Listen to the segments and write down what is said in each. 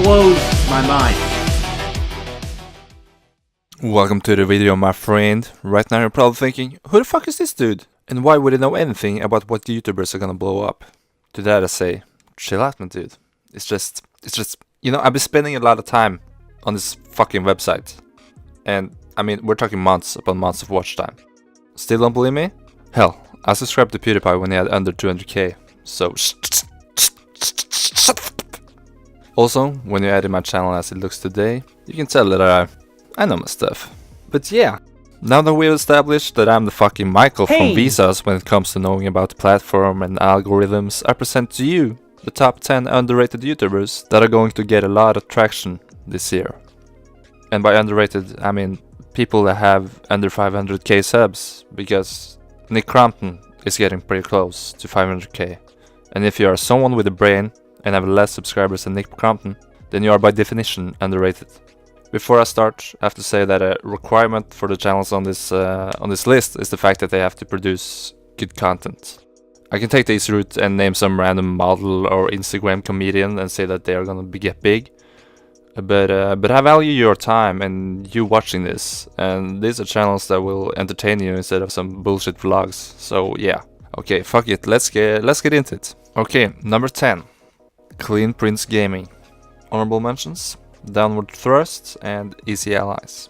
blows my mind. Welcome to the video, my friend. Right now you're probably thinking, who the fuck is this dude? And why would he know anything about what YouTubers are gonna blow up? To that I say, chill out, my dude. It's just, you know, I've been spending a lot of time on this fucking website. And, I mean, we're talking months upon months of watch time. Still don't believe me? Hell, I subscribed to PewDiePie when he had under 200k. So, shut up. Also, when you added my channel as it looks today, you can tell that I know my stuff. But yeah, now that we've established that I'm the fucking Michael from Visas when it comes to knowing about the platform and algorithms, I present to you the top 10 underrated YouTubers that are going to get a lot of traction this year. And by underrated, I mean people that have under 500k subs, because Nick Crompton is getting pretty close to 500k. And if you are someone with a brain and have less subscribers than Nick Crompton, then you are by definition underrated. Before I start, I have to say that a requirement for the channels on this list is the fact that they have to produce good content. I can take this route and name some random model or Instagram comedian and say that they are gonna get big, but I value your time and you watching this, and these are channels that will entertain you instead of some bullshit vlogs. So yeah, okay, fuck it, let's get into it. Okay, number 10, Clean Prince Gaming. Honorable mentions: Downward Thrust and Easy Allies.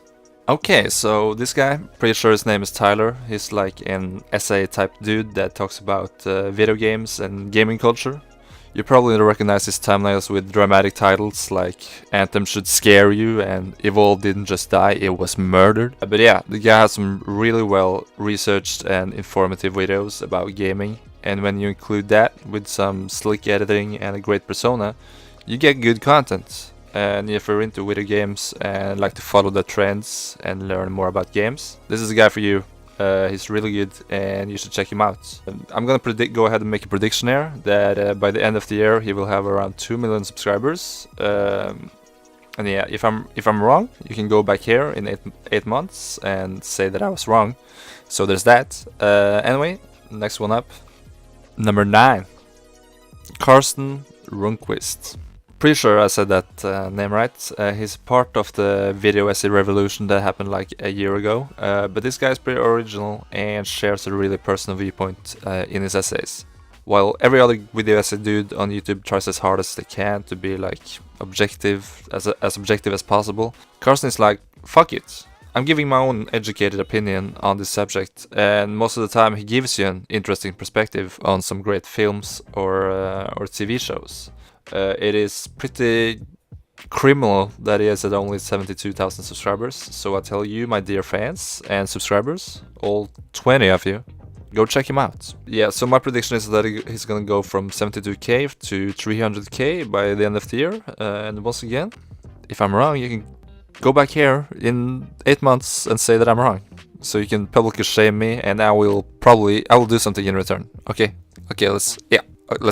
Okay, so this guy, pretty sure his name is Tyler. He's like an essay type dude that talks about video games and gaming culture. You probably recognize his thumbnails with dramatic titles like Anthem Should Scare You and Evolve Didn't Just Die, It Was Murdered. But yeah, the guy has some really well researched and informative videos about gaming, and when you include that with some slick editing and a great persona, you get good content. And if you're into video games and like to follow the trends and learn more about games, this is a guy for you. He's really good and you should check him out. I'm gonna go ahead and make a prediction here that by the end of the year he will have around 2 million subscribers. And yeah, if I'm wrong, you can go back here in 8 months and say that I was wrong. So there's that. Anyway, next one up. Number 9, Carson Quests. Pretty sure I said that name right. He's part of the video essay revolution that happened like a year ago, but this guy is pretty original and shares a really personal viewpoint in his essays. While every other video essay dude on YouTube tries as hard as they can to be like objective, as objective as possible, Carson is like, fuck it. I'm giving my own educated opinion on this subject, and most of the time he gives you an interesting perspective on some great films or TV shows. It is pretty criminal that he has at only 72,000 subscribers, so I tell you, my dear fans and subscribers, all 20 of you, go check him out. Yeah, so my prediction is that he's gonna go from 72k to 300k by the end of the year, and once again, if I'm wrong, you can go back here in 8 months and say that I'm wrong, so you can publicly shame me, and I will do something in return. Okay, let's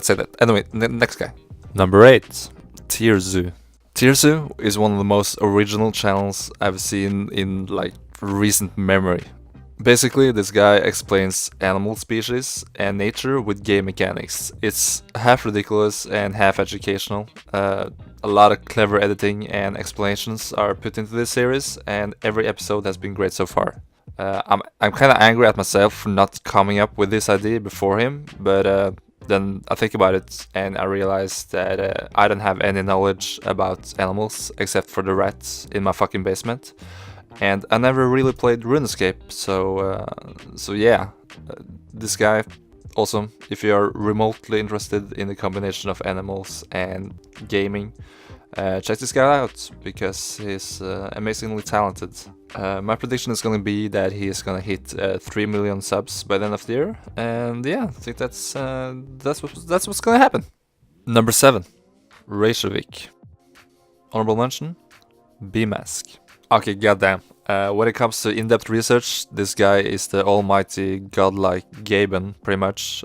say that. Anyway, next guy. Number 8, Tierzu. Tierzu is one of the most original channels I've seen in like recent memory. Basically, this guy explains animal species and nature with game mechanics. It's half ridiculous and half educational. A lot of clever editing and explanations are put into this series, and every episode has been great so far. I'm kind of angry at myself for not coming up with this idea before him, but then I think about it and I realize that I don't have any knowledge about animals except for the rats in my fucking basement, and I never really played RuneScape, so yeah, this guy, awesome. If you are remotely interested in the combination of animals and gaming, check this guy out because he's amazingly talented. My prediction is going to be that he is going to hit 3 million subs by the end of the year, and yeah, I think that's what's going to happen. Number 7, Reykjavik. Honorable mention, B-Mask. Okay, goddamn. When it comes to in-depth research, this guy is the almighty godlike Gaben, pretty much.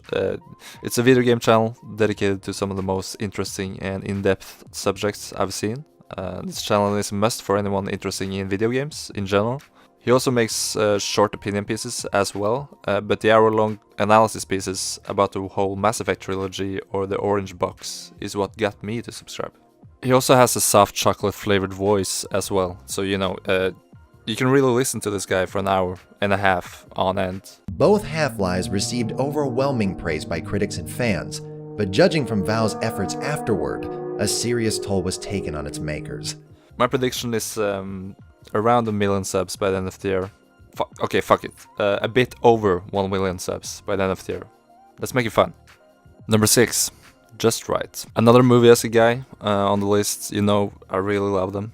It's a video game channel dedicated to some of the most interesting and in-depth subjects I've seen. This channel is a must for anyone interested in video games in general. He also makes short opinion pieces as well, but the hour-long analysis pieces about the whole Mass Effect trilogy or the Orange Box is what got me to subscribe. He also has a soft chocolate flavored voice as well, so you know, you can really listen to this guy for an hour and a half on end. Both Half-Lives received overwhelming praise by critics and fans, but judging from Valve's efforts afterward, a serious toll was taken on its makers. My prediction is around 1 million subs by the end of the year. Okay, fuck it. A bit over 1 million subs by the end of the year. Let's make it fun. Number 6, Just Right. Another movie as a guy on the list. You know, I really love them.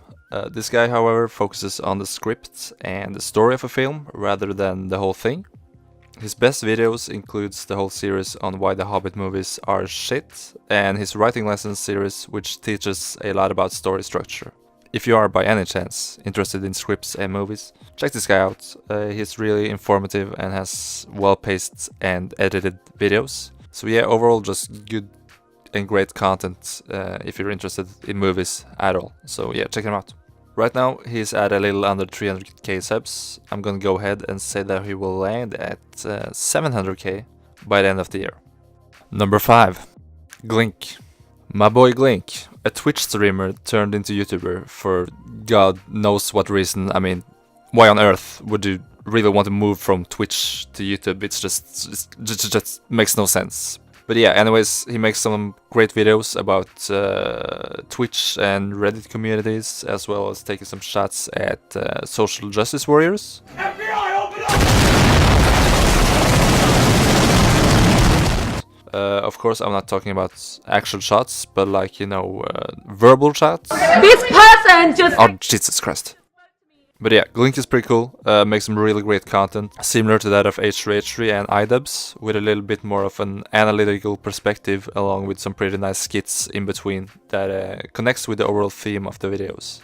This guy, however, focuses on the script and the story of a film rather than the whole thing. His best videos includes the whole series on why the Hobbit movies are shit, and his writing lessons series, which teaches a lot about story structure. If you are by any chance interested in scripts and movies, check this guy out. He's really informative and has well-paced and edited videos. So yeah, overall just good and great content if you're interested in movies at all. So yeah, check him out. Right now he's at a little under 300k subs. I'm gonna go ahead and say that he will land at 700k by the end of the year. Number 5, Glink. My boy Glink, a Twitch streamer turned into YouTuber for God knows what reason. I mean, why on earth would you really want to move from Twitch to YouTube? It's just makes no sense. But yeah, anyways, he makes some great videos about Twitch and Reddit communities, as well as taking some shots at social justice warriors. FBI, open up! Of course, I'm not talking about actual shots, but like, you know, verbal shots. This person just... Oh, Jesus Christ. But yeah, Glink is pretty cool, makes some really great content, similar to that of H3H3 and iDubbbz, with a little bit more of an analytical perspective, along with some pretty nice skits in between that connects with the overall theme of the videos.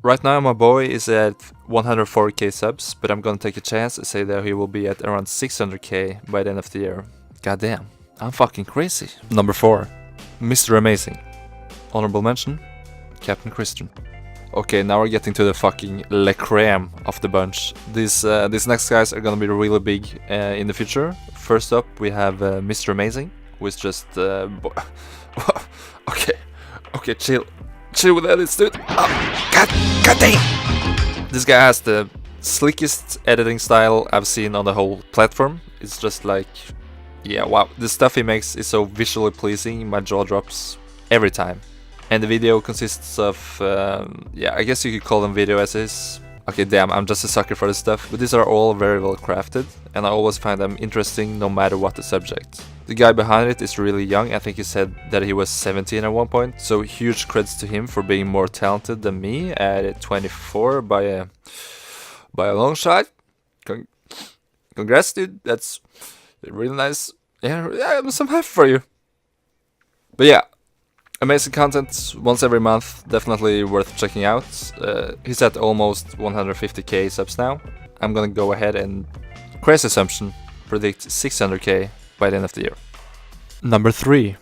Right now my boy is at 104k subs, but I'm gonna take a chance and say that he will be at around 600k by the end of the year. God damn, I'm fucking crazy. Number 4, Mr. Amazing. Honorable mention, Captain Christian. Okay, now we're getting to the fucking le creme of the bunch. These next guys are gonna be really big in the future. First up, we have Mr. Amazing, who is just... okay, chill with that, dude. Oh, God damn! This guy has the slickest editing style I've seen on the whole platform. It's just like... yeah, wow, the stuff he makes is so visually pleasing, my jaw drops every time. And the video consists of, yeah, I guess you could call them video essays. Okay, damn, I'm just a sucker for this stuff, but these are all very well crafted, and I always find them interesting no matter what the subject. The guy behind it is really young. I think he said that he was 17 at one point, so huge credits to him for being more talented than me at 24 by a long shot. Congrats, dude, that's really nice. Yeah, I'm so happy for you. But yeah, amazing content once every month, definitely worth checking out. He's at almost 150k subs now. I'm gonna go ahead and, crazy assumption, predict 600k by the end of the year. Number 3,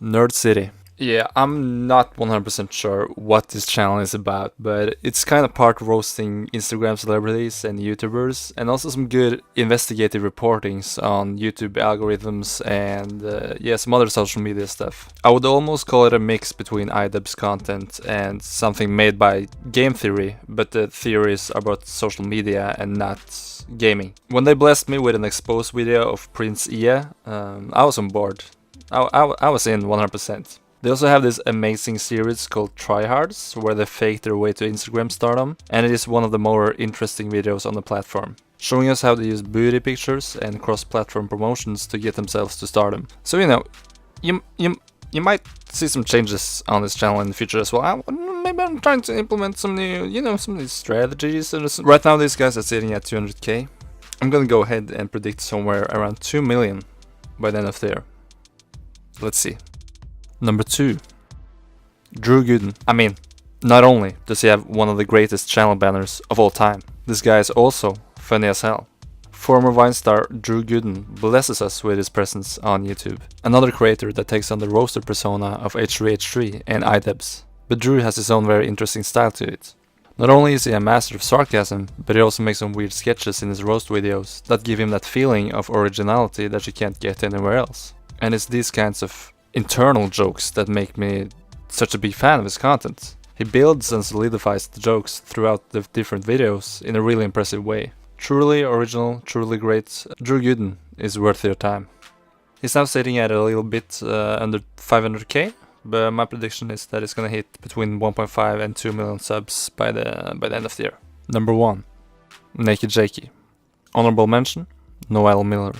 Nerd City. Yeah, I'm not 100% sure what this channel is about, but it's kind of part roasting Instagram celebrities and YouTubers, and also some good investigative reportings on YouTube algorithms and yeah, some other social media stuff. I would almost call it a mix between iDubbbz content and something made by game theory, but the theories are about social media and not gaming. When they blessed me with an exposed video of Prince Ia, I was on board. I was in 100%. They also have this amazing series called Tryhards, where they fake their way to Instagram stardom, and it is one of the more interesting videos on the platform, showing us how they use booty pictures and cross-platform promotions to get themselves to stardom. So you know, you might see some changes on this channel in the future as well. Maybe I'm trying to implement some new, you know, some new strategies. Right now these guys are sitting at 200k. I'm gonna go ahead and predict somewhere around 2 million by the end of the year. Let's see. Number 2, Drew Goodwin. I mean, not only does he have one of the greatest channel banners of all time, this guy is also funny as hell. Former Vine star Drew Goodwin blesses us with his presence on YouTube. Another creator that takes on the roaster persona of H3H3 and iDubbbz. But Drew has his own very interesting style to it. Not only is he a master of sarcasm, but he also makes some weird sketches in his roast videos that give him that feeling of originality that you can't get anywhere else. And it's these kinds of internal jokes that make me such a big fan of his content. He builds and solidifies the jokes throughout the different videos in a really impressive way. Truly original, truly great. Drew Goodwin is worth your time. He's now sitting at a little bit under 500k, but my prediction is that it's gonna hit between 1.5 and 2 million subs by the end of the year. Number 1, Naked Jakey. Honorable mention, Noel Miller.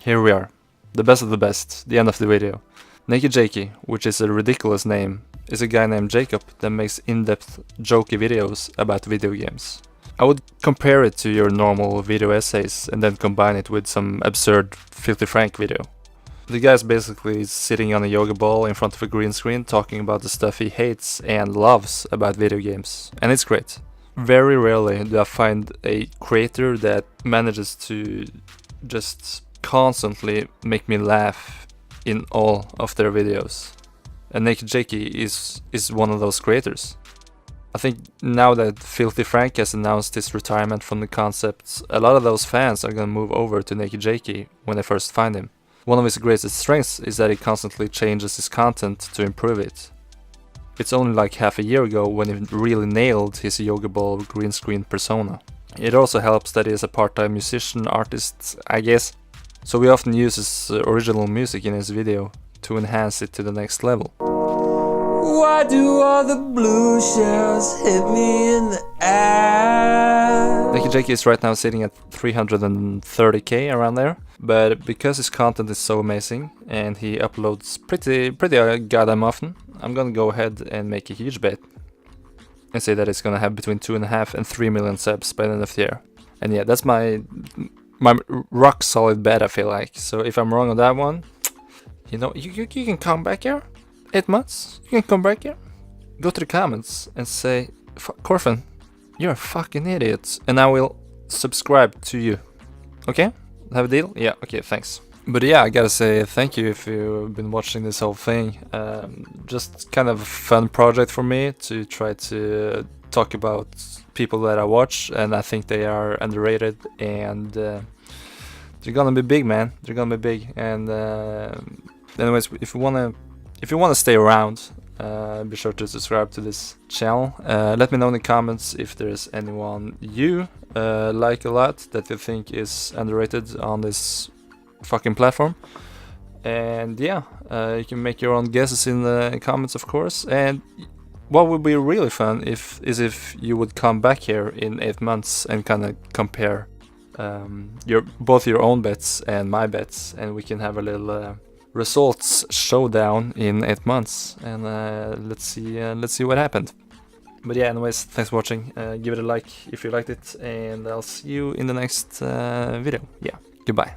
Here we are, the best of the best, the end of the video. Naked Jakey, which is a ridiculous name, is a guy named Jacob that makes in-depth, jokey videos about video games. I would compare it to your normal video essays and then combine it with some absurd Filthy Frank video. The guy's basically sitting on a yoga ball in front of a green screen talking about the stuff he hates and loves about video games, and it's great. Very rarely do I find a creator that manages to just constantly make me laugh in all of their videos. And Naked Jakey is one of those creators. I think now that Filthy Frank has announced his retirement from the concept, a lot of those fans are gonna move over to Naked Jakey when they first find him. One of his greatest strengths is that he constantly changes his content to improve it. It's only like half a year ago when he really nailed his yoga ball green screen persona. It also helps that he is a part-time musician artist, I guess, so he often uses original music in his video to enhance it to the next level. Why do all the blue shells hit me in the ass? Naked Jakey is right now sitting at 330k, around there, but because his content is so amazing and he uploads pretty goddamn often, I'm gonna go ahead and make a huge bet and say that it's gonna have between 2.5 and 3 million subs by the end of the year. And yeah, that's my rock solid bet, I feel like. So if I'm wrong on that one, you know, you can come back here, 8 months, you can come back here, go to the comments and say, Corfin, you're a fucking idiot, and I will subscribe to you. Okay? Have a deal? Yeah, okay, thanks. But yeah, I gotta say thank you if you've been watching this whole thing. Just kind of a fun project for me to try to talk about people that I watch, and I think they are underrated, and they're gonna be big, man. They're gonna be big. And anyways, if you wanna stay around, be sure to subscribe to this channel. Let me know in the comments if there's anyone you like a lot that you think is underrated on this fucking platform. And yeah, you can make your own guesses in the comments, of course. And what would be really fun is if you would come back here in 8 months and kind of compare both your own bets and my bets, and we can have a little results showdown in 8 months, and let's see what happened. But yeah, anyways, thanks for watching. Give it a like if you liked it, and I'll see you in the next video. Yeah, goodbye.